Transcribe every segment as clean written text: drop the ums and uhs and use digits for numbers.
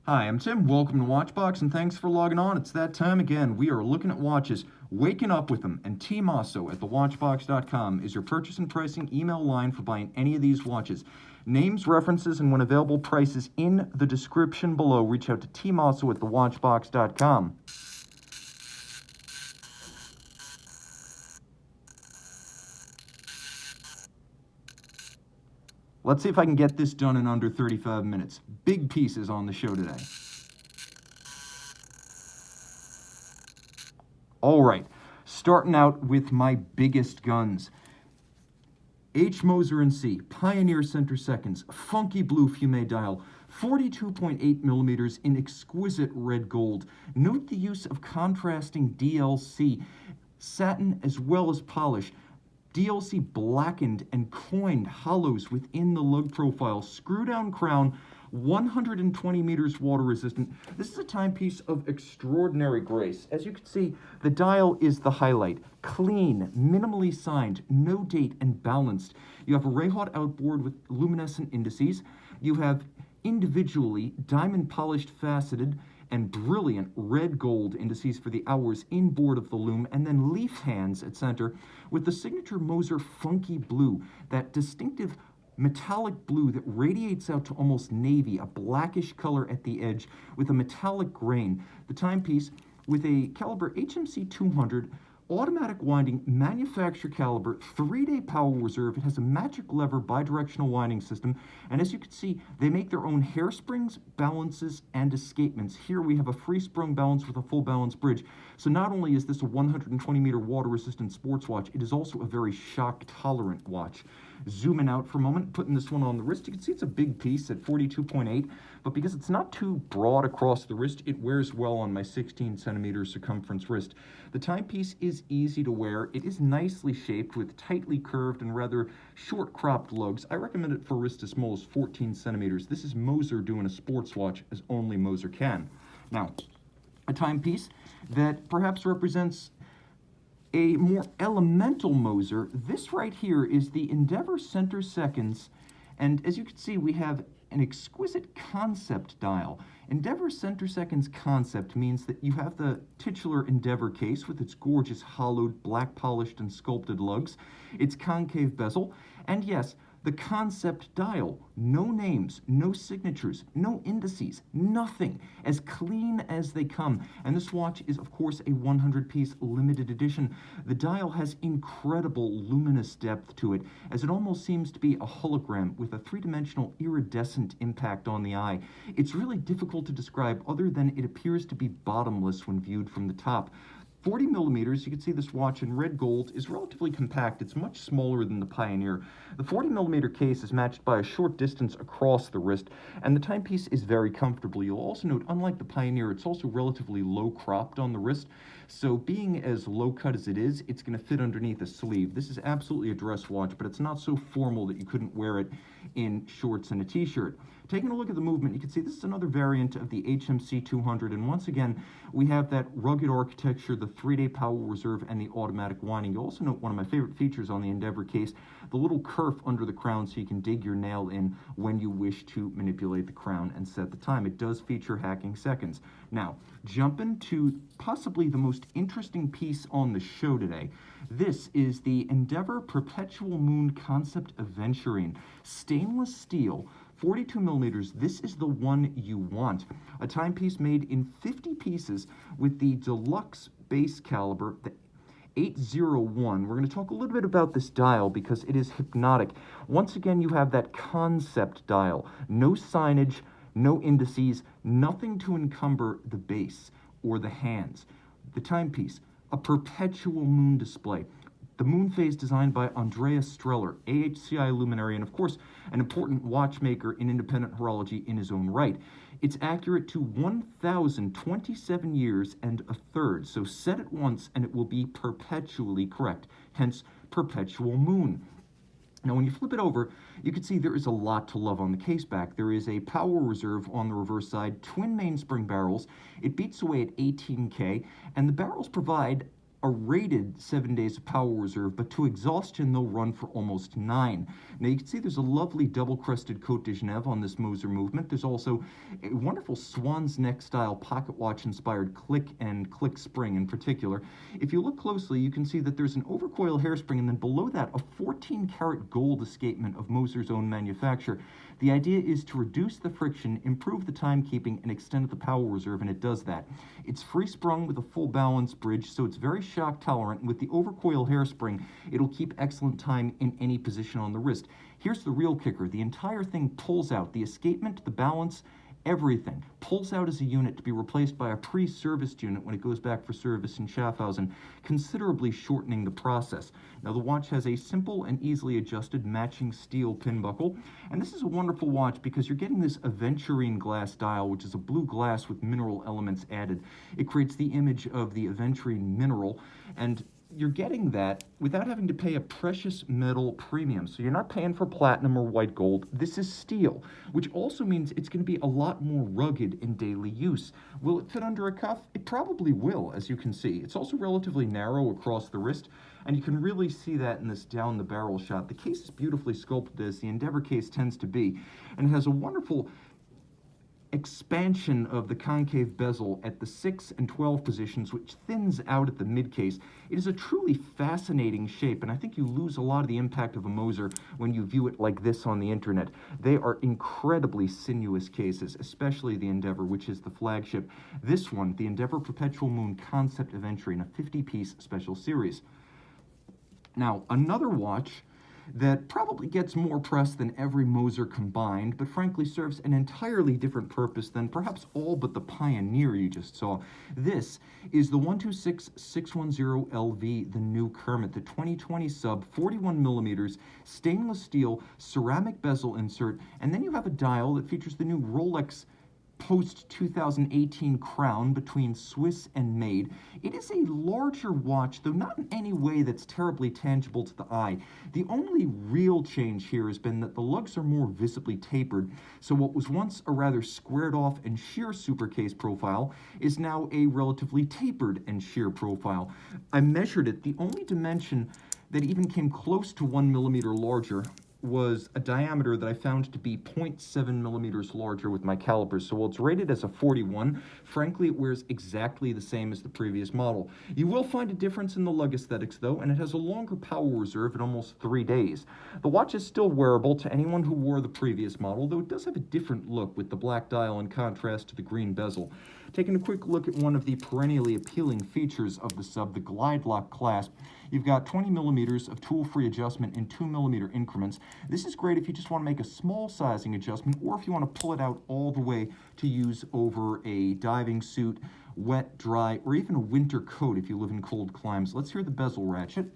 Hi, I'm Tim. Welcome to WatchBox, and thanks for logging on. It's that time again. We are looking at watches, waking up with them, and tmosso at thewatchbox.com is your purchase and pricing email line for buying any of these watches. Names, references, and when available, prices in the description below. Reach out to tmosso at thewatchbox.com. Let's see if I can get this done in under 35 minutes. Big pieces on the show today. All right, starting out with my biggest guns. H. Moser and C, Pioneer Center Seconds, funky blue fume dial, 42.8 millimeters in exquisite red gold. Note the use of contrasting DLC, satin as well as polish. DLC blackened and coined hollows within the lug profile, screw down crown, 120 meters water resistant. This is a timepiece of extraordinary grace. As you can see, the dial is the highlight. Clean, minimally signed, no date, and balanced. You have a ray-hot outboard with luminescent indices. You have individually diamond polished faceted and brilliant red gold indices for the hours inboard of the lume, and then leaf hands at center with the signature Moser funky blue, that distinctive metallic blue that radiates out to almost navy, a blackish color at the edge with a metallic grain. The timepiece with a caliber HMC 200, automatic winding, manufacturer caliber, 3-day power reserve. It has a magic lever bidirectional winding system, and as you can see, they make their own hairsprings, balances, and escapements. Here we have a free sprung balance with a full balance bridge. So not only is this a 120 meter water resistant sports watch, it is also a very shock tolerant watch. Zooming out for a moment, putting this one on the wrist, you can see it's a big piece at 42.8, but because it's not too broad across the wrist, it wears well on my 16 centimeter circumference wrist. The timepiece is easy to wear. It is nicely shaped with tightly curved and rather short cropped lugs. I recommend it for wrist as small as 14 centimeters. This is Moser doing a sports watch as only Moser can. Now, a timepiece that perhaps represents a more elemental Moser. This right here is the Endeavor Center Seconds, and as you can see, we have an exquisite concept dial. Endeavor Center Seconds concept means that you have the titular Endeavor case with its gorgeous hollowed, black polished, and sculpted lugs, its concave bezel, and yes, the concept dial. No names, no signatures, no indices, nothing. As clean as they come. And this watch is, of course, a 100-piece limited edition. The dial has incredible luminous depth to it, as it almost seems to be a hologram with a three-dimensional iridescent impact on the eye. It's really difficult to describe other than it appears to be bottomless when viewed from the top. 40 millimeters, you can see this watch in red gold, is relatively compact. It's much smaller than the Pioneer. The 40 millimeter case is matched by a short distance across the wrist, and the timepiece is very comfortable. You'll also note, unlike the Pioneer, it's also relatively low cropped on the wrist, so being as low cut as it is, it's going to fit underneath a sleeve. This is absolutely a dress watch, but it's not so formal that you couldn't wear it in shorts and a t-shirt. Taking a look at the movement, you can see this is another variant of the HMC 200, and once again, we have that rugged architecture, the 3-day power reserve, and the automatic winding. You'll also note one of my favorite features on the Endeavor case, the little kerf under the crown so you can dig your nail in when you wish to manipulate the crown and set the time. It does feature hacking seconds. Now, jumping to possibly the most interesting piece on the show today. This is the Endeavor Perpetual Moon Concept Aventurine. Stainless steel, 42 millimeters. This is the one you want. A timepiece made in 50 pieces with the deluxe base caliber, the 801. We're going to talk a little bit about this dial because it is hypnotic. Once again, you have that concept dial. No signage, no indices, nothing to encumber the base or the hands. The timepiece, a perpetual moon display. The moon phase designed by Andreas Streller, AHCI luminary, and of course, an important watchmaker in independent horology in his own right. It's accurate to 1,027 years and a third, so set it once and it will be perpetually correct, hence perpetual moon. Now, when you flip it over, you can see there is a lot to love on the case back. There is a power reserve on the reverse side, twin mainspring barrels. It beats away at 18K, and the barrels provide a rated 7 days of power reserve, but to exhaustion they'll run for almost 9. Now you can see there's a lovely double-crested Côte de Genève on this Moser movement. There's also a wonderful swan's neck style pocket watch inspired click and click spring in particular. If you look closely, you can see that there's an overcoil hairspring, and then below that a 14-karat gold escapement of Moser's own manufacture. The idea is to reduce the friction, improve the timekeeping, and extend the power reserve, and it does that. It's free sprung with a full balance bridge, so it's very shock tolerant, and with the overcoil hairspring, it'll keep excellent time in any position on the wrist. Here's the real kicker. The entire thing pulls out. The escapement, the balance, everything pulls out as a unit to be replaced by a pre-serviced unit when it goes back for service in Schaffhausen, considerably shortening the process. Now the watch has a simple and easily adjusted matching steel pin buckle, and this is a wonderful watch because you're getting this aventurine glass dial, which is a blue glass with mineral elements added. It creates the image of the aventurine mineral, and you're getting that without having to pay a precious metal premium. So you're not paying for platinum or white gold. This is steel, which also means it's going to be a lot more rugged in daily use. Will it fit under a cuff? It probably will, as you can see. It's also relatively narrow across the wrist, and you can really see that in this down the barrel shot. The case is beautifully sculpted, as the Endeavor case tends to be, and it has a wonderful expansion of the concave bezel at the 6 and 12 positions, which thins out at the mid case. It is a truly fascinating shape, and I think you lose a lot of the impact of a Moser when you view it like this on the internet. They are incredibly sinuous cases, especially the Endeavor, which is the flagship. This one, the Endeavor Perpetual Moon Concept Aventurine, a 50-piece special series. Now, another watch that probably gets more press than every Moser combined, but frankly serves an entirely different purpose than perhaps all but the Pioneer you just saw. This is the 126610 LV, the new Kermit, the 2020 Sub, 41 millimeters, stainless steel, ceramic bezel insert, and then you have a dial that features the new Rolex post-2018 crown between Swiss and made. It is a larger watch, though not in any way that's terribly tangible to the eye. The only real change here has been that the lugs are more visibly tapered, so what was once a rather squared off and sheer super case profile is now a relatively tapered and sheer profile. I measured it. The only dimension that even came close to 1 millimeter larger was a diameter that I found to be 0.7 millimeters larger with my calipers. So while it's rated as a 41, frankly, it wears exactly the same as the previous model. You will find a difference in the lug aesthetics, though, and it has a longer power reserve at almost 3 days. The watch is still wearable to anyone who wore the previous model, though it does have a different look with the black dial in contrast to the green bezel. Taking a quick look at one of the perennially appealing features of the Sub, the glide lock clasp, you've got 20 millimeters of tool-free adjustment in 2 millimeter increments. This is great if you just want to make a small sizing adjustment, or if you want to pull it out all the way to use over a diving suit, wet, dry, or even a winter coat if you live in cold climes. Let's hear the bezel ratchet.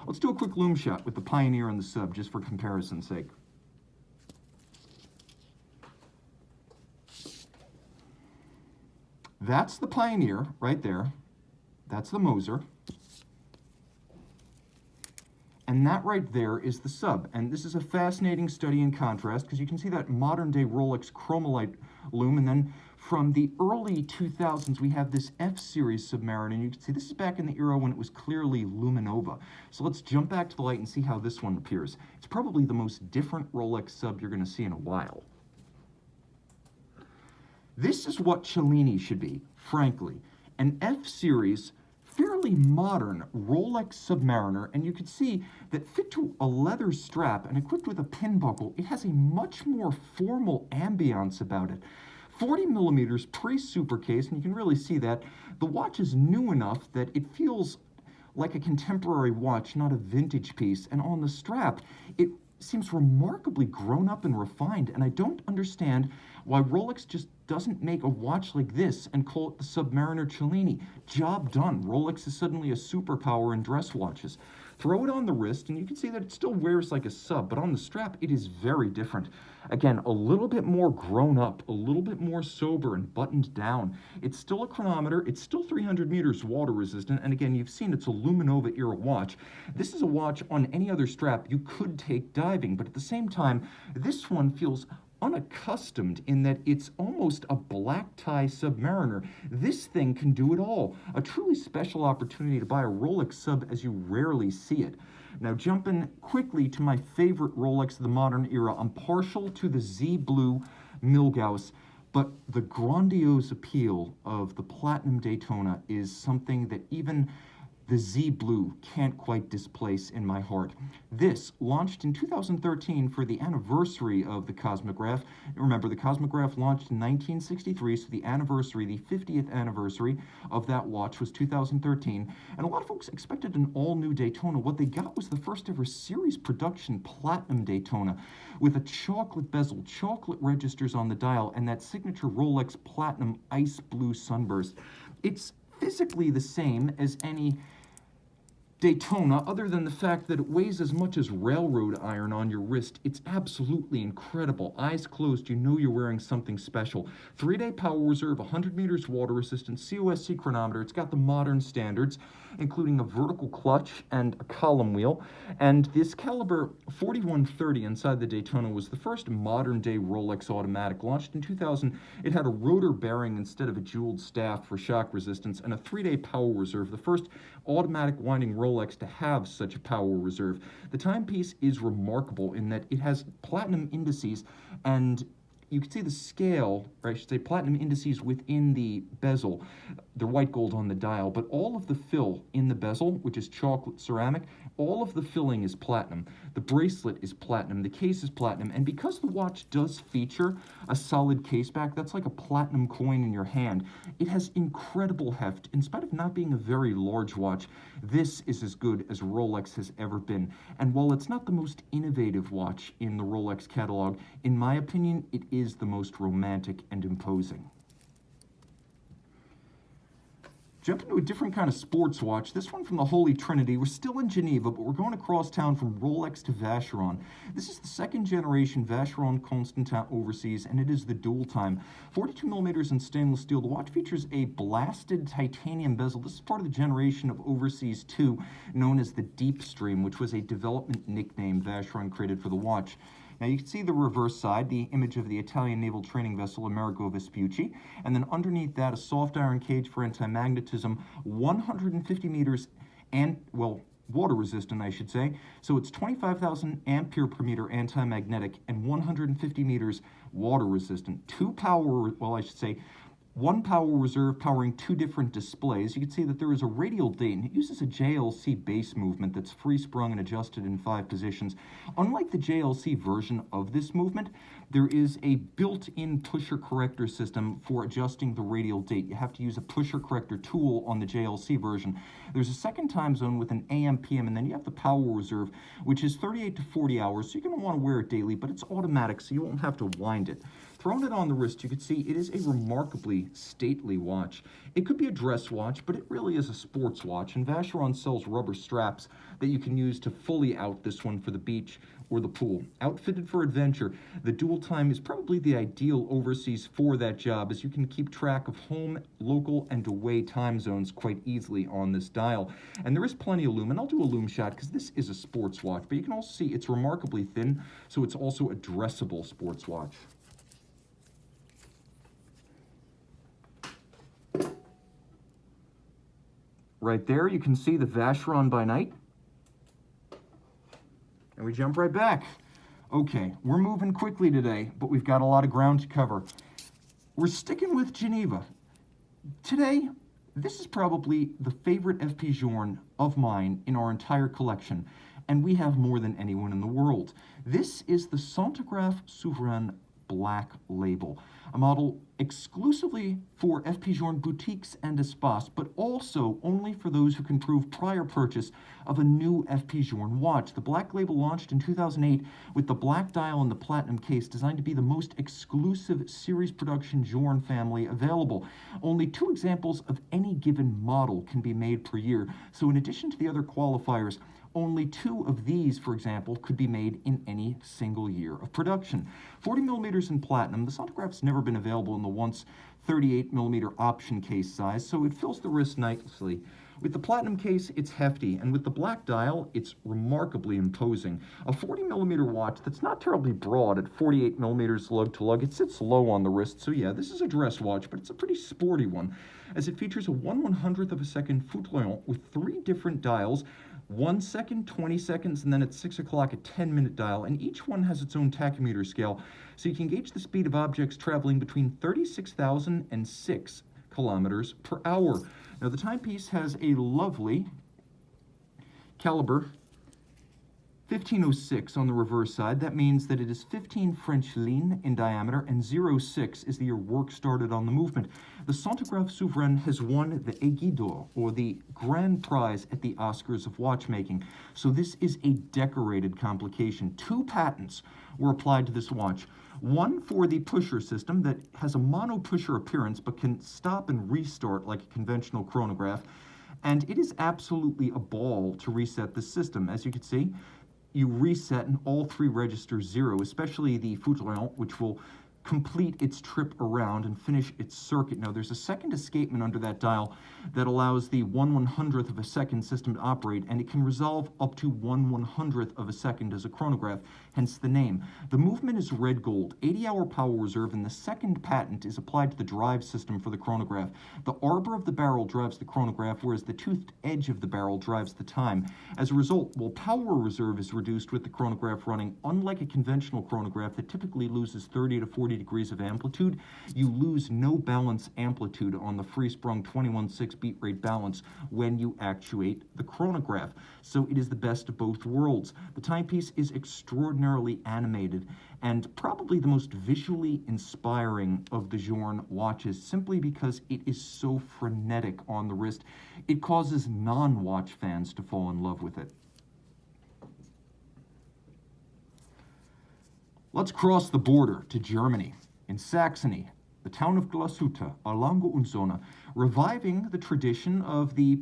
Let's do a quick lume shot with the Pioneer and the Sub, just for comparison's sake. That's the Pioneer right there. That's the Moser. And that right there is the Sub. And this is a fascinating study in contrast, because you can see that modern-day Rolex Chromolite lume, and then from the early 2000s, we have this F-series Submariner, and you can see this is back in the era when it was clearly Luminova. So let's jump back to the light and see how this one appears. It's probably the most different Rolex Sub you're going to see in a while. This is what Cellini should be, frankly. An F-series, fairly modern Rolex Submariner, and you can see that fit to a leather strap and equipped with a pin buckle, it has a much more formal ambiance about it. 40 millimeters pre-super case, and you can really see that. The watch is new enough that it feels like a contemporary watch, not a vintage piece, and on the strap, it seems remarkably grown up and refined, and I don't understand why Rolex just doesn't make a watch like this and call it the Submariner Cellini. Job done. Rolex is suddenly a superpower in dress watches. Throw it on the wrist, and you can see that it still wears like a Sub, but on the strap, it is very different. Again, a little bit more grown up, a little bit more sober and buttoned down. It's still a chronometer, it's still 300 meters water resistant, and again, you've seen it's a Luminova era watch. This is a watch on any other strap you could take diving, but at the same time, this one feels unaccustomed in that it's almost a black tie Submariner. This thing can do it all. A truly special opportunity to buy a Rolex Sub as you rarely see it. Now, jumping quickly to my favorite Rolex of the modern era, I'm partial to the Z Blue Milgauss, but the grandiose appeal of the Platinum Daytona is something that even the Z Blue can't quite displace in my heart. This launched in 2013 for the anniversary of the Cosmograph. Remember, the Cosmograph launched in 1963, so the anniversary, the 50th anniversary of that watch was 2013. And a lot of folks expected an all-new Daytona. What they got was the first ever series production Platinum Daytona with a chocolate bezel, chocolate registers on the dial, and that signature Rolex Platinum ice blue sunburst. It's physically the same as any Daytona, other than the fact that it weighs as much as railroad iron on your wrist. It's absolutely incredible. Eyes closed, you know you're wearing something special. 3-day power reserve, 100 meters water resistant, COSC chronometer. It's got the modern standards, including a vertical clutch and a column wheel. And this caliber 4130 inside the Daytona was the first modern-day Rolex automatic. Launched in 2000, it had a rotor bearing instead of a jeweled staff for shock resistance, and a 3-day power reserve, the first automatic winding Rolex to have such a power reserve. The timepiece is remarkable in that it has platinum indices, and you can see the scale, or I should say platinum indices within the bezel. They're white gold on the dial, but all of the fill in the bezel, which is chocolate ceramic, all of the filling is platinum. The bracelet is platinum, the case is platinum, and because the watch does feature a solid case back, that's like a platinum coin in your hand, it has incredible heft. In spite of not being a very large watch, this is as good as Rolex has ever been. And while it's not the most innovative watch in the Rolex catalog, in my opinion, it is the most romantic and imposing. Jump into a different kind of sports watch. This one from the Holy Trinity. We're still in Geneva, but we're going across town from Rolex to Vacheron. This is the second generation Vacheron Constantine overseas, and it is the dual time. 42 millimeters in stainless steel. The watch features a blasted titanium bezel. This is part of the generation of Overseas 2, known as the Deep Stream, which was a development nickname Vacheron created for the watch. Now you can see the reverse side, the image of the Italian naval training vessel Amerigo Vespucci, and then underneath that a soft iron cage for anti-magnetism, 150 meters and, well, water resistant, I should say. So it's 25,000 ampere per meter anti-magnetic and 150 meters water resistant. One power reserve powering two different displays. You can see that there is a radial date, and it uses a JLC base movement that's free-sprung and adjusted in 5 positions. Unlike the JLC version of this movement, there is a built-in pusher corrector system for adjusting the radial date. You have to use a pusher corrector tool on the JLC version. There's a second time zone with an AM/PM, and then you have the power reserve, which is 38 to 40 hours, so you're going to want to wear it daily, but it's automatic, so you won't have to wind it. Throwing it on the wrist, you can see it is a remarkably stately watch. It could be a dress watch, but it really is a sports watch, and Vacheron sells rubber straps that you can use to fully out this one for the beach or the pool. Outfitted for adventure, the dual time is probably the ideal overseas for that job, as you can keep track of home, local, and away time zones quite easily on this dial. And there is plenty of lume, and I'll do a lume shot because this is a sports watch, but you can also see it's remarkably thin, so it's also a dressable sports watch. Right there, you can see the Vacheron by night. And we jump right back. Okay, we're moving quickly today, but we've got a lot of ground to cover. We're sticking with Geneva. Today, this is probably the favorite FP Journe of mine in our entire collection, and we have more than anyone in the world. This is the Sonograph Souveran Black Label, a model exclusively for FP Journe boutiques and espace, but also only for those who can prove prior purchase of a new FP Journe watch. The Black Label launched in 2008 with the black dial and the platinum case, designed to be the most exclusive series production Journe family available. Only 2 examples of any given model can be made per year, so in addition to the other qualifiers, only 2 of these, for example, could be made in any single year of production. 40 millimeters in platinum, the Sonograph's never been available in the once 38 millimeter option case size, so it fills the wrist nicely. With the platinum case, it's hefty, and with the black dial, it's remarkably imposing. A 40mm watch that's not terribly broad at 48mm lug to lug. It sits low on the wrist, so yeah, this is a dress watch, but it's a pretty sporty one, as it features a 1/100th of a second foutoyant with 3 different dials, 1 second, 20 seconds, and then at 6 o'clock a 10-minute dial, and each one has its own tachymeter scale, so you can gauge the speed of objects traveling between 36,000 and 6 kilometers per hour. Now, the timepiece has a lovely caliber 1506 on the reverse side. That means that it is 15 French lignes in diameter, and 06 is the year work started on the movement. The Sonograph Souveran has won the Aiguille d'Or, or the grand prize at the Oscars of watchmaking. So this is a decorated complication. 2 patents were applied to this watch. One for the pusher system that has a mono-pusher appearance but can stop and restart like a conventional chronograph. And it is absolutely a ball to reset the system. As you can see, you reset and all 3 registers 0, especially the foutoyant, which will complete its trip around and finish its circuit. Now, there's a second escapement under that dial that allows the 1/100th of a second system to operate, and it can resolve up to 1/100th of a second as a chronograph, hence the name. The movement is red gold, 80-hour power reserve, and the second patent is applied to the drive system for the chronograph. The arbor of the barrel drives the chronograph, whereas the toothed edge of the barrel drives the time. As a result, while power reserve is reduced with the chronograph running, unlike a conventional chronograph that typically loses 30 to 40 degrees of amplitude, you lose no balance amplitude on the free-sprung 21/6 beat rate balance when you actuate the chronograph. So it is the best of both worlds. The timepiece is extraordinarily animated and probably the most visually inspiring of the Journe watches, simply because it is so frenetic on the wrist. It causes non-watch fans to fall in love with it. Let's cross the border to Germany. In Saxony, the town of Glashütte, Longo und Söhne, reviving the tradition of the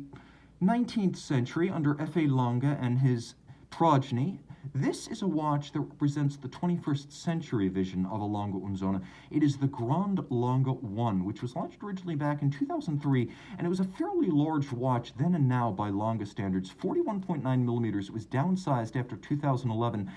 19th century under F.A. Lange and his progeny. This is a watch that represents the 21st century vision of a Longo und Söhne. It is the Grand Longo 1, which was launched originally back in 2003, and it was a fairly large watch then and now by Lange standards, 41.9 millimeters. It was downsized after 2011,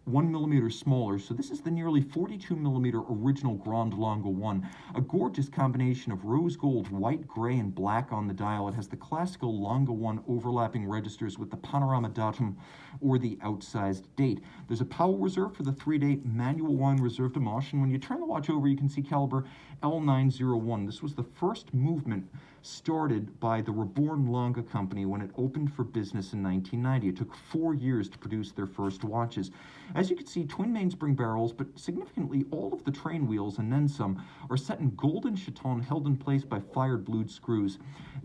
1 millimeter smaller, so this is the nearly 42 millimeter original Grand Longo 1. A gorgeous combination of rose gold, white, gray, and black on the dial. It has the classical Longo 1 overlapping registers with the panorama datum or the outsized date. There's a power reserve for the 3-day manual wine reserve de marche, and when you turn the watch over, you can see caliber L901. This was the first movement started by the reborn Lange company when it opened for business in 1990. It took 4 years to produce their first watches. As you can see, twin mainspring barrels, but significantly all of the train wheels and then some are set in golden chaton held in place by fired blued screws.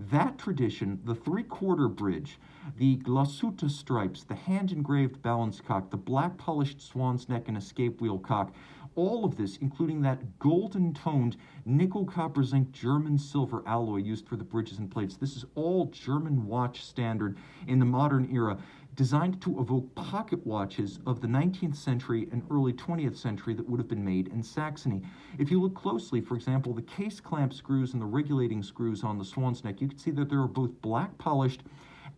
That tradition, the 3/4 bridge, the Glashütte stripes, the hand-engraved balance cock, the black polished swan's neck and escape wheel cock, all of this, including that golden-toned nickel copper zinc German silver alloy used for the bridges and plates. This is all German watch standard in the modern era, designed to evoke pocket watches of the 19th century and early 20th century that would have been made in Saxony. If you look closely, for example, the case clamp screws and the regulating screws on the swan's neck, you can see that there are both black polished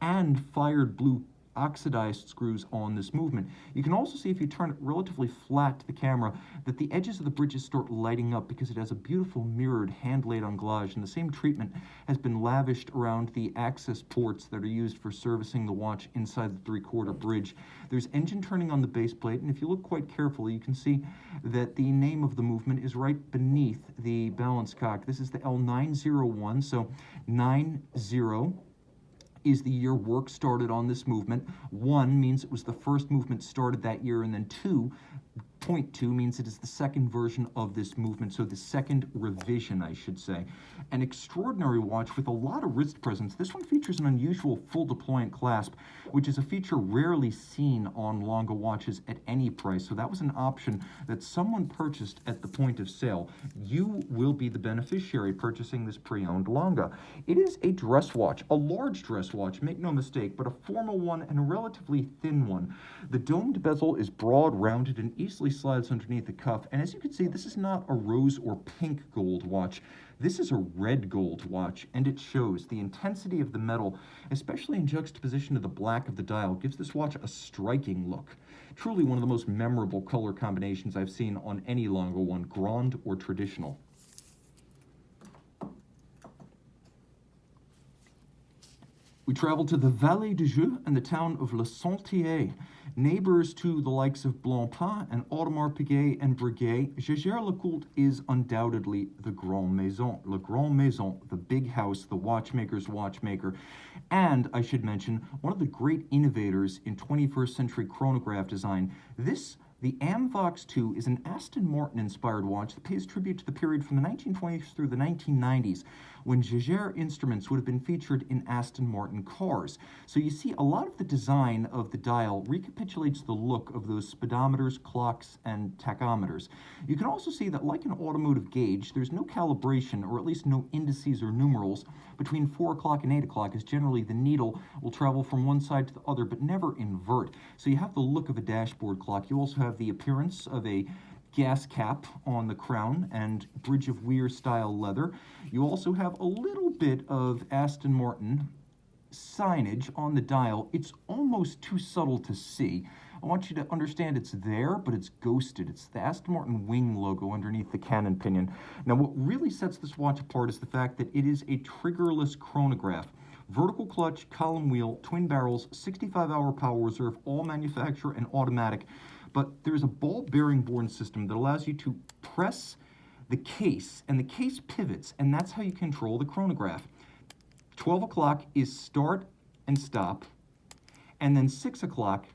and fired blue oxidized screws on this movement. You can also see, if you turn it relatively flat to the camera, that the edges of the bridges start lighting up because it has a beautiful mirrored hand-laid anglage, and the same treatment has been lavished around the access ports that are used for servicing the watch inside the 3/4 bridge. There's engine turning on the base plate, and if you look quite carefully, you can see that the name of the movement is right beneath the balance cock. This is the L901, so 90 is the year work started on this movement. 1 means it was the first movement started that year, and then 2.2 means it is the second version of this movement, so the second revision, I should say. An extraordinary watch with a lot of wrist presence. This one features an unusual full deployant clasp, which is a feature rarely seen on Longo watches at any price, so that was an option that someone purchased at the point of sale. You will be the beneficiary purchasing this pre-owned Longo. It is a dress watch, a large dress watch, make no mistake, but a formal one and a relatively thin one. The domed bezel is broad, rounded, and easily slides underneath the cuff. And as you can see, this is not a rose or pink gold watch. This is a red gold watch, and it shows. The intensity of the metal, especially in juxtaposition to the black of the dial, gives this watch a striking look. Truly one of the most memorable color combinations I've seen on any Longo one, grand or traditional. We travel to the Vallée du Jeu and the town of Le Sentier, neighbors to the likes of Blancpain and Audemars Piguet and Breguet. Jaeger-LeCoultre is undoubtedly the Grande Maison, Le Grand Maison, the big house, the watchmaker's watchmaker, and, I should mention, one of the great innovators in 21st century chronograph design. The Amvox 2 is an Aston Martin-inspired watch that pays tribute to the period from the 1920s through the 1990s, when Jaeger instruments would have been featured in Aston Martin cars. So you see, a lot of the design of the dial recapitulates the look of those speedometers, clocks, and tachometers. You can also see that, like an automotive gauge, there's no calibration, or at least no indices or numerals, between 4 o'clock and 8 o'clock, as generally the needle will travel from one side to the other, but never invert. So you have the look of a dashboard clock. You also have the appearance of a gas cap on the crown and bridge of weir style leather. You also have a little bit of Aston Martin signage on the dial. It's almost too subtle to see. I want you to understand it's there, but it's ghosted. It's the Aston Martin wing logo underneath the cannon pinion. Now, what really sets this watch apart is the fact that it is a triggerless chronograph. Vertical clutch, column wheel, twin barrels, 65-hour power reserve, all manufacturer and automatic. But there's a ball bearing borne system that allows you to press the case, and the case pivots, and that's how you control the chronograph. 12 o'clock is start and stop, and then 6 o'clock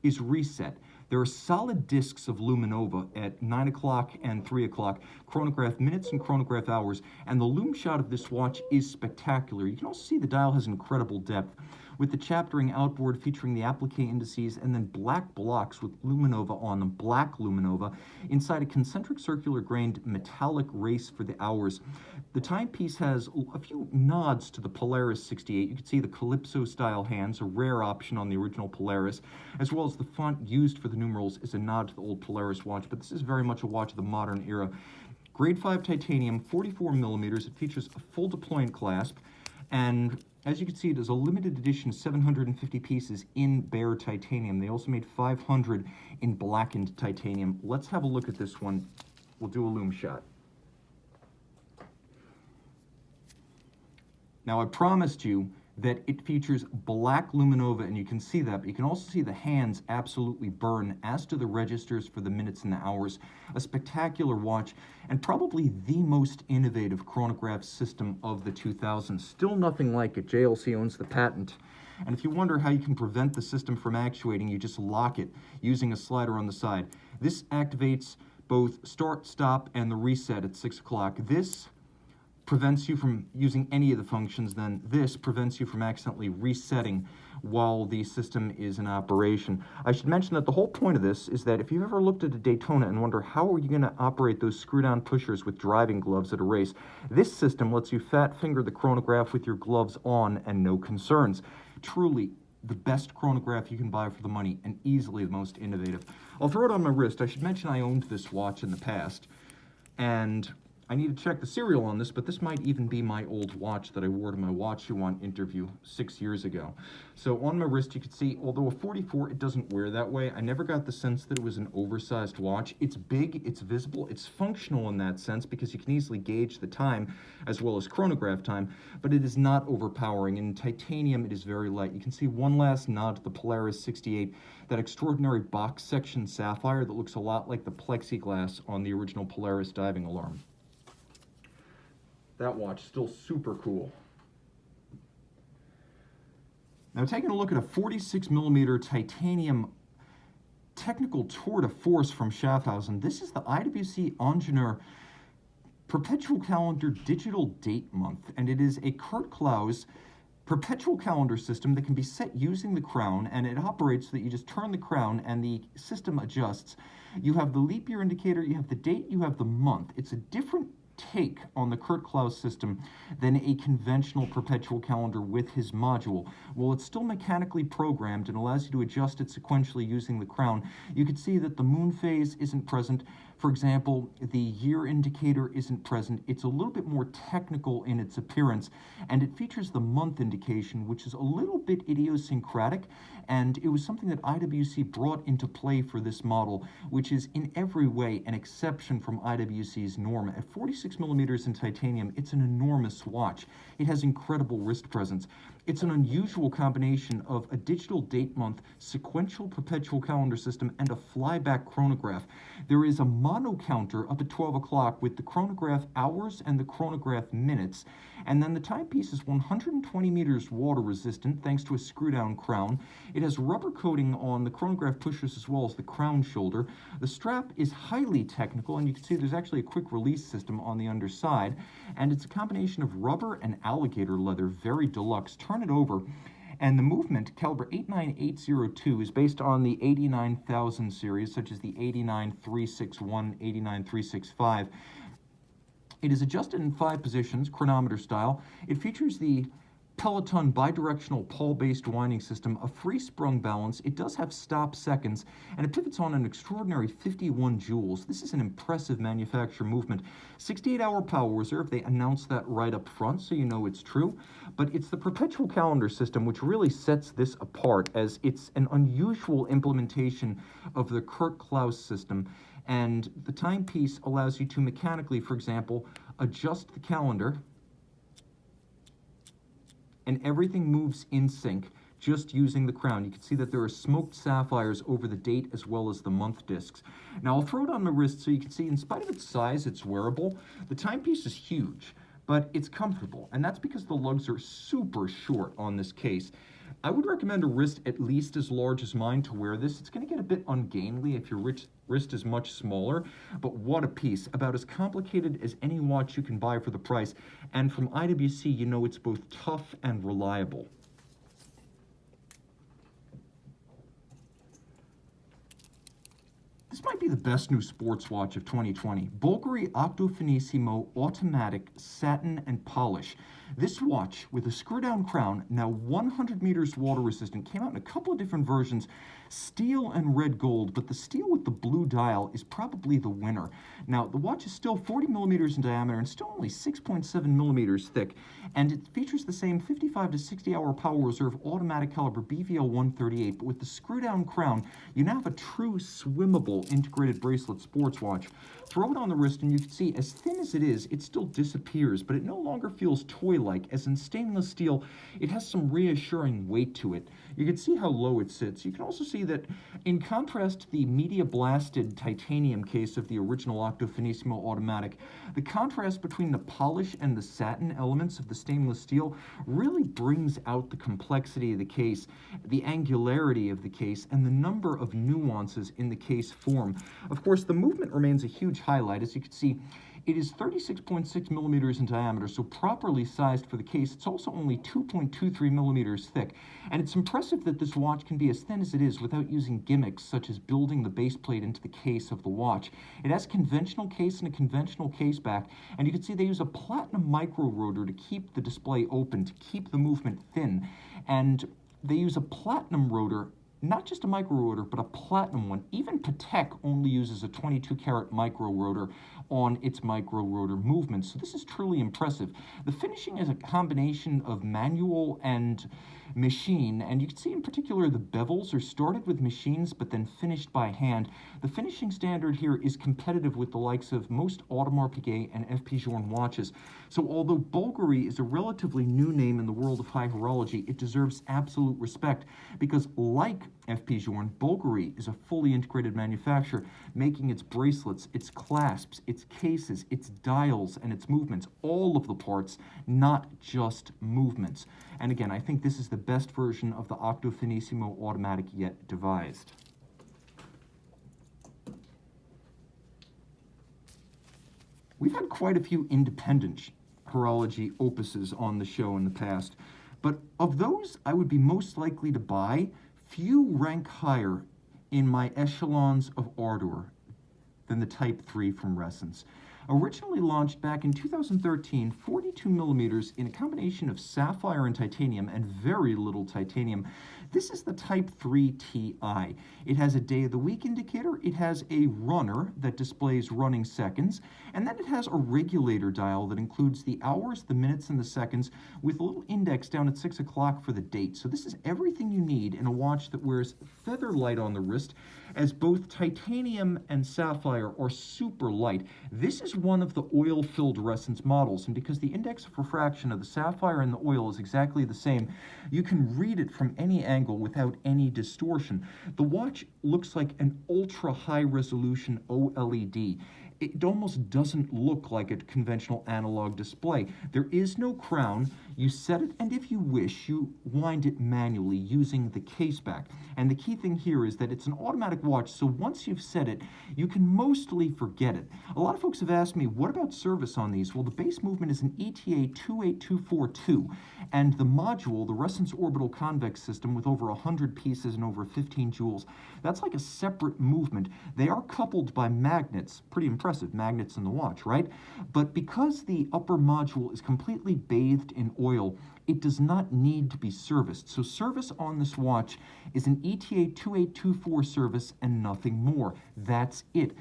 is reset. There are solid discs of Luminova at 9 o'clock and 3 o'clock, chronograph minutes and chronograph hours, and the lume shot of this watch is spectacular. You can also see the dial has incredible depth, with the chaptering outboard featuring the applique indices and then black blocks with Luminova on them, black Luminova, inside a concentric circular grained metallic race for the hours. The timepiece has a few nods to the Polaris 68. You can see the Calypso style hands, a rare option on the original Polaris, as well as the font used for the numerals is a nod to the old Polaris watch, but this is very much a watch of the modern era. Grade 5 titanium, 44 millimeters. It features a full deployant clasp, and as you can see, it is a limited edition, 750 pieces in bare titanium. They also made 500 in blackened titanium. Let's have a look at this one. We'll do a lume shot. Now, I promised you that it features black Luminova, and you can see that, but you can also see the hands absolutely burn, as do the registers for the minutes and the hours. A spectacular watch, and probably the most innovative chronograph system of the 2000s. Still nothing like it. JLC owns the patent. And if you wonder how you can prevent the system from actuating, you just lock it using a slider on the side. This activates both start, stop, and the reset at 6 o'clock. This prevents you from using any of the functions, then this prevents you from accidentally resetting while the system is in operation. I should mention that the whole point of this is that if you've ever looked at a Daytona and wonder how are you going to operate those screw-down pushers with driving gloves at a race, this system lets you fat finger the chronograph with your gloves on and no concerns. Truly the best chronograph you can buy for the money, and easily the most innovative. I'll throw it on my wrist. I should mention I owned this watch in the past, and I need to check the serial on this, but this might even be my old watch that I wore to my Watch You Want interview 6 years ago. So on my wrist, you can see, although a 44, it doesn't wear that way. I never got the sense that it was an oversized watch. It's big, it's visible, it's functional in that sense because you can easily gauge the time as well as chronograph time, but it is not overpowering. In titanium, it is very light. You can see one last nod to the Polaris 68, that extraordinary box section sapphire that looks a lot like the plexiglass on the original Polaris diving alarm. That watch, still super cool. Now, taking a look at a 46 millimeter titanium technical tour de force from Schaffhausen. This is the IWC Engineer Perpetual Calendar Digital Date Month, and it is a Kurt Klaus perpetual calendar system that can be set using the crown, and it operates so that you just turn the crown and the system adjusts. You have the leap year indicator, you have the date, you have the month. It's a different take on the Kurt Klaus system than a conventional perpetual calendar with his module. While it's still mechanically programmed and allows you to adjust it sequentially using the crown, you can see that the moon phase isn't present. For example, the year indicator isn't present. It's a little bit more technical in its appearance, and it features the month indication, which is a little bit idiosyncratic, and it was something that IWC brought into play for this model, which is in every way an exception from IWC's norm. At 46 millimeters in titanium, it's an enormous watch. It has incredible wrist presence. It's an unusual combination of a digital date month, sequential perpetual calendar system, and a flyback chronograph. There is a mono counter up at 12 o'clock with the chronograph hours and the chronograph minutes, and then the timepiece is 120 meters water resistant thanks to a screw-down crown. It has rubber coating on the chronograph pushers as well as the crown shoulder. The strap is highly technical, and you can see there's actually a quick release system on the underside, and it's a combination of rubber and alligator leather, very deluxe. Turn it over, and the movement, caliber 89802, is based on the 89,000 series, such as the 89361, 89365. It is adjusted in 5 positions, chronometer style. It features the Peloton bidirectional pawl-based winding system, a free sprung balance. It does have stop seconds, and it pivots on an extraordinary 51 joules. This is an impressive manufacturer movement. 68-hour power reserve, they announced that right up front, so you know it's true. But it's the perpetual calendar system which really sets this apart, as it's an unusual implementation of the Kurt Klaus system. And the timepiece allows you to mechanically, for example, adjust the calendar, and everything moves in sync just using the crown. You can see that there are smoked sapphires over the date as well as the month discs. Now I'll throw it on the wrist so you can see, in spite of its size, it's wearable. The timepiece is huge, but it's comfortable, and that's because the lugs are super short on this case. I would recommend a wrist at least as large as mine to wear this. It's going to get a bit ungainly if your wrist is much smaller, but what a piece. About as complicated as any watch you can buy for the price, and from IWC, you know it's both tough and reliable. This might be the best new sports watch of 2020. Bulgari Octofenissimo automatic satin and polish. This watch, with a screw-down crown, now 100 meters water resistant, came out in a couple of different versions, steel and red gold, but the steel with the blue dial is probably the winner. Now, the watch is still 40 millimeters in diameter and still only 6.7 millimeters thick, and it features the same 55 to 60 hour power reserve automatic caliber BVL 138, but with the screw-down crown, you now have a true swimmable integrated bracelet sports watch. Throw it on the wrist and you can see, as thin as it is, it still disappears, but it no longer feels toy-like, as in stainless steel, it has some reassuring weight to it. You can see how low it sits. You can also see that, in contrast to the media-blasted titanium case of the original Octofenissimo automatic, the contrast between the polish and the satin elements of the stainless steel really brings out the complexity of the case, the angularity of the case, and the number of nuances in the case form. Of course, the movement remains a huge highlight. As you can see, it is 36.6 millimeters in diameter, so properly sized for the case. It's also only 2.23 millimeters thick, and it's impressive that this watch can be as thin as it is without using gimmicks such as building the base plate into the case of the watch. It has a conventional case and a conventional case back, and you can see they use a platinum micro rotor to keep the display open, to keep the movement thin, and they use a platinum rotor, not just a micro rotor, but a platinum one. Even Patek only uses a 22 karat micro rotor on its micro rotor movements, so this is truly impressive. The finishing is a combination of manual and machine, and you can see in particular the bevels are started with machines but then finished by hand. The finishing standard here is competitive with the likes of most Audemars Piguet and F. Vacheron watches. So although Bulgari is a relatively new name in the world of high horology, it deserves absolute respect, because like F. Vacheron, Bulgari is a fully integrated manufacturer, making its bracelets, its clasps, its cases, its dials, and its movements, all of the parts, not just movements. And again, I think this is the best version of the Octofenissimo automatic yet devised. We've had quite a few independent horology opuses on the show in the past, but of those I would be most likely to buy, few rank higher in my echelons of ardor than the Type 3 from Resins. Originally launched back in 2013, 42 millimeters in a combination of sapphire and titanium and very little titanium. This is the Type 3 Ti. It has a day of the week indicator, it has a runner that displays running seconds, and then it has a regulator dial that includes the hours, the minutes, and the seconds with a little index down at 6 o'clock for the date. So this is everything you need in a watch that wears feather light on the wrist, as both titanium and sapphire are super light. This is one of the oil-filled Resins models, and because the index of refraction of the sapphire and the oil is exactly the same, you can read it from any angle without any distortion. The watch looks like an ultra-high-resolution OLED. It almost doesn't look like a conventional analog display. There is no crown. You set it, and if you wish, you wind it manually using the case back. And the key thing here is that it's an automatic watch, so once you've set it, you can mostly forget it. A lot of folks have asked me, what about service on these? Well, the base movement is an ETA 28242, and the module, the Resins Orbital Convex System, with over 100 pieces and over 15 jewels, that's like a separate movement. They are coupled by magnets, pretty impressive magnets in the watch, right? But because the upper module is completely bathed in oil, it does not need to be serviced. So service on this watch is an ETA 2824 service and nothing more. That's it.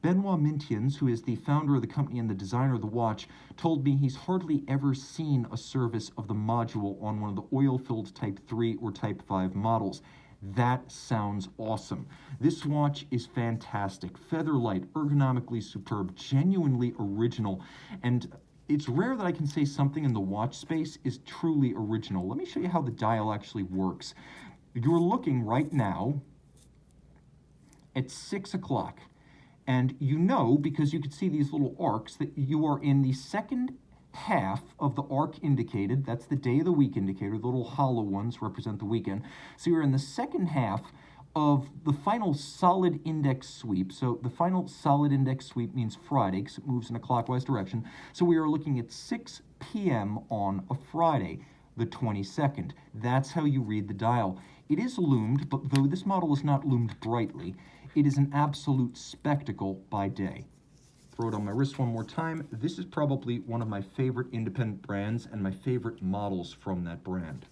Benoit Mintiens, who is the founder of the company and the designer of the watch, told me he's hardly ever seen a service of the module on one of the oil-filled Type 3 or Type 5 models. That sounds awesome. This watch is fantastic. Featherlight, ergonomically superb, genuinely original, and it's rare that I can say something in the watch space is truly original. Let me show you how the dial actually works. You're looking right now at 6 o'clock, and you know, because you can see these little arcs, that you are in the second half of the arc indicated. That's the day of the week indicator. The little hollow ones represent the weekend. So you're in the second half of the final solid index sweep. So the final solid index sweep means Friday because it moves in a clockwise direction. So we are looking at 6 p.m. on a Friday, the 22nd. That's how you read the dial. It is loomed, but though this model is not loomed brightly, it is an absolute spectacle by day. Throw it on my wrist one more time. This is probably one of my favorite independent brands and my favorite models from that brand.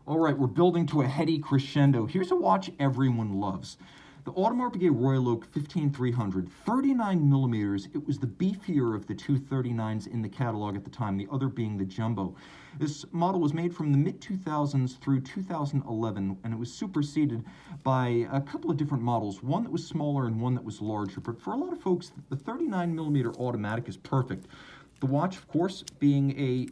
All right, we're building to a heady crescendo. Here's a watch everyone loves. The Audemars Piguet Royal Oak 15300, 39 millimeters. It was the beefier of the two 39s in the catalog at the time, the other being the Jumbo. This model was made from the mid-2000s through 2011, and it was superseded by a couple of different models, one that was smaller and one that was larger. But for a lot of folks, the 39 millimeter automatic is perfect. The watch, of course, being a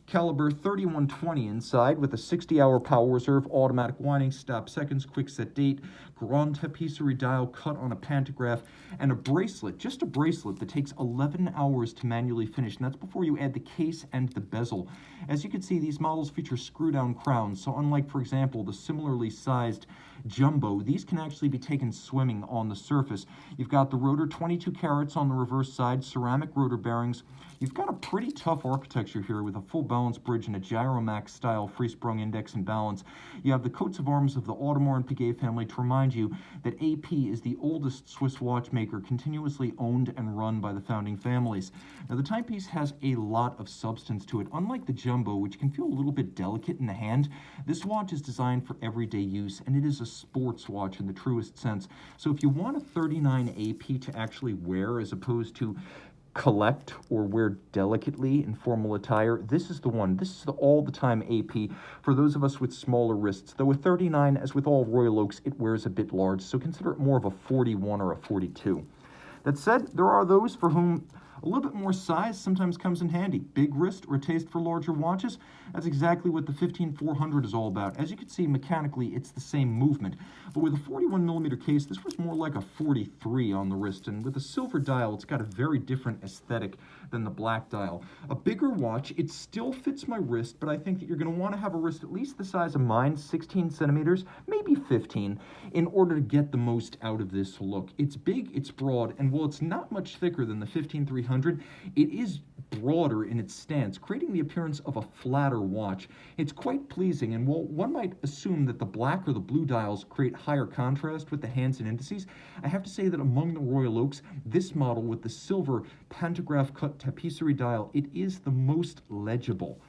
caliber 3120 inside with a 60-hour power reserve, automatic winding, stop seconds, quick set date, grand tapisserie dial cut on a pantograph, and a bracelet, just a bracelet that takes 11 hours to manually finish, and that's before you add the case and the bezel. As you can see, these models feature screw-down crowns, so unlike, for example, the similarly sized Jumbo, these can actually be taken swimming on the surface. You've got the rotor 22 carats on the reverse side, ceramic rotor bearings. You've got a pretty tough architecture here with a full balance bridge and a Gyromax style free-sprung index and balance. You have the coats of arms of the Audemars and Piguet family to remind you that AP is the oldest Swiss watchmaker continuously owned and run by the founding families. Now the timepiece has a lot of substance to it. Unlike the Jumbo, which can feel a little bit delicate in the hand, this watch is designed for everyday use, and it is a sports watch in the truest sense. So if you want a 39 AP to actually wear as opposed to collect or wear delicately in formal attire, this is the one. This is the all-the-time AP for those of us with smaller wrists. Though with 39, as with all Royal Oaks, it wears a bit large, so consider it more of a 41 or a 42. That said, there are those for whom a little bit more size sometimes comes in handy. Big wrist or a taste for larger watches? That's exactly what the 15400 is all about. As you can see, mechanically, it's the same movement. But with a 41 millimeter case, this was more like a 43 on the wrist. And with a silver dial, it's got a very different aesthetic than the black dial. A bigger watch, it still fits my wrist, but I think that you're going to want to have a wrist at least the size of mine, 16 centimeters, maybe 15, in order to get the most out of this look. It's big, it's broad, and while it's not much thicker than the 15300, it is broader in its stance, creating the appearance of a flatter watch. It's quite pleasing, and while one might assume that the black or the blue dials create higher contrast with the hands and indices, I have to say that among the Royal Oaks, this model with the silver pantograph cut tapisserie dial, it is the most legible.